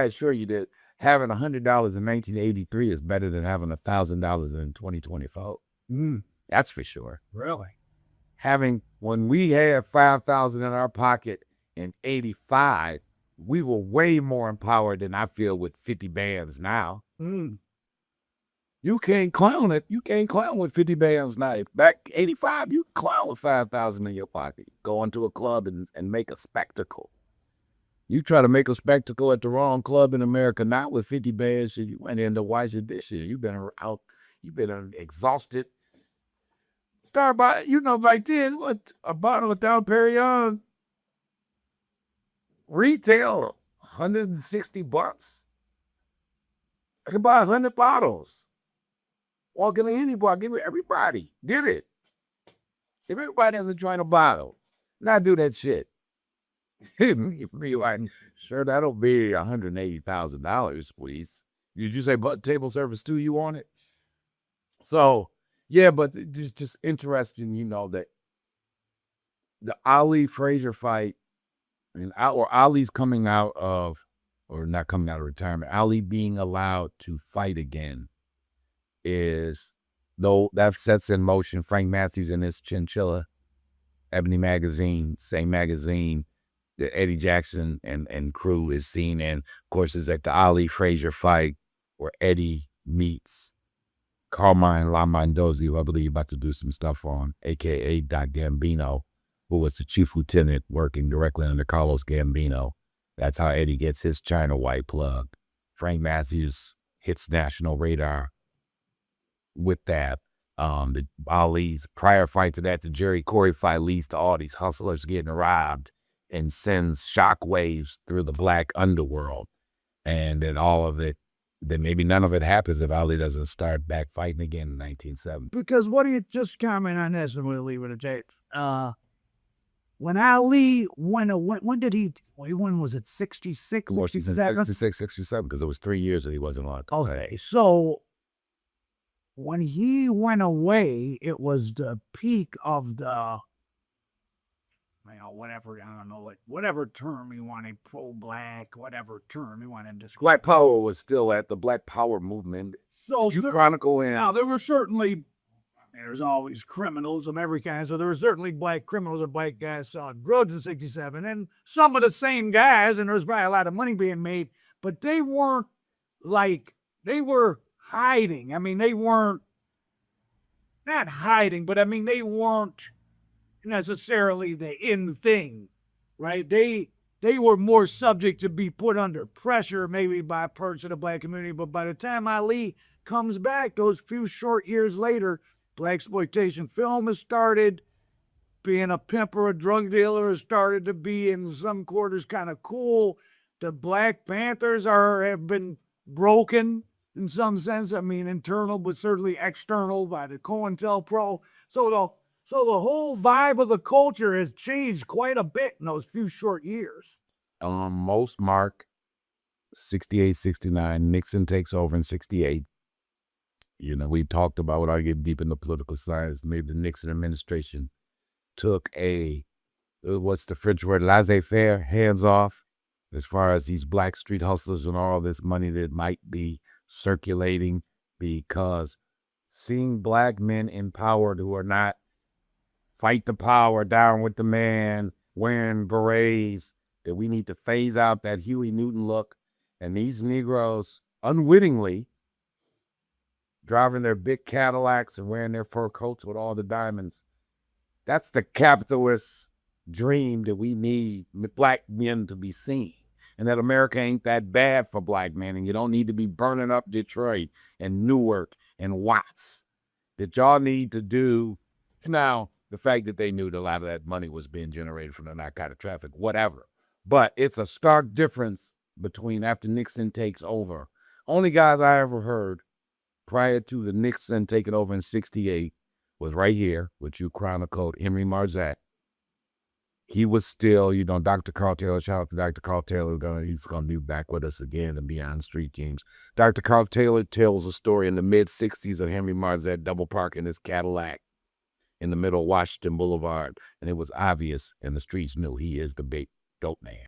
I assure you that having $100 in 1983 is better than having $1,000 in 2024. That's for sure. Really? When we had 5,000 in our pocket in 85, we were way more empowered than I feel with 50 bands now. You can't clown it. You can't clown with 50 bands now. Back 85, you clown with 5,000 in your pocket. Go into a club and make a spectacle. You try to make a spectacle at the wrong club in America, not with 50 bands. You went in to wash your dishes. You've been out. You've been exhausted. Start by, back then, what, a bottle of Dom Perignon retail $160. I could buy 100 bottles. Walk into any bar, give it everybody. Did it. Give everybody in the joint a bottle. Not do that shit. Me like, sure, that'll be $180,000, please. Did you say table service too? You want it? So, yeah, but just interesting, that the Ali Frazier fight, or Ali's coming out of, or not coming out of retirement, Ali being allowed to fight again though that sets in motion Frank Matthews and his Chinchilla, Ebony magazine, same magazine that Eddie Jackson and crew is seen in. Of course, it's at the Ali Frazier fight where Eddie meets Carmine La Mendoza, who I believe about to do some stuff on, a.k.a. Doc Gambino, who was the chief lieutenant working directly under Carlos Gambino. That's how Eddie gets his China White plug. Frank Matthews hits national radar with that. The Ali's prior fight to that, the Jerry Corey fight, leads to all these hustlers getting robbed and sends shockwaves through the black underworld. And then all of it, then maybe none of it happens if Ali doesn't start back fighting again in 1970. Because what do you just comment on this and we'll leave it at that? When Ali when did he when was it 66? 66, 67, because it was 3 years that he wasn't on. Okay, so when he went away, it was the peak of the, whatever, I don't know, whatever term you want, pro-black, whatever term you want to describe. Black Power was still at the Black Power movement. So you chronicle in. Now, there were certainly, there's always criminals of every kind, so there were certainly black criminals or black guys selling drugs in 67, and some of the same guys, and there was probably a lot of money being made, but they weren't they were hiding. I mean, they weren't, not hiding, but I mean, they weren't necessarily the in thing, right? They were more subject to be put under pressure, maybe by parts of the black community, but by the time Ali comes back, those few short years later, Blaxploitation film has started. Being a pimp or a drug dealer has started to be, in some quarters, kind of cool. The Black Panthers have been broken in some sense. I mean, internal, but certainly external by the COINTELPRO. So the whole vibe of the culture has changed quite a bit in those few short years. Most mark 68, 69. Nixon takes over in 68. We talked about, without getting deep into political science, maybe the Nixon administration took what's the French word, laissez-faire, hands off, as far as these black street hustlers and all this money that might be circulating, because seeing black men empowered who are not fight the power, down with the man, wearing berets, that we need to phase out that Huey Newton look, and these Negroes unwittingly driving their big Cadillacs and wearing their fur coats with all the diamonds. That's the capitalist dream that we need black men to be seen. And that America ain't that bad for black men, and you don't need to be burning up Detroit and Newark and Watts. That y'all need to do. Now, the fact that they knew that a lot of that money was being generated from the narcotic traffic, whatever. But it's a stark difference between after Nixon takes over. Only guys I ever heard prior to the Nixon taking over in 68 was right here, which you chronicled, Henry Marzette. He was still, Dr. Carl Taylor, shout out to Dr. Carl Taylor, he's going to be back with us again and Beyond Street Teams. Dr. Carl Taylor tells a story in the mid-60s of Henry Marzette double parking his Cadillac in the middle of Washington Boulevard, and it was obvious, and the streets knew he is the big dope man.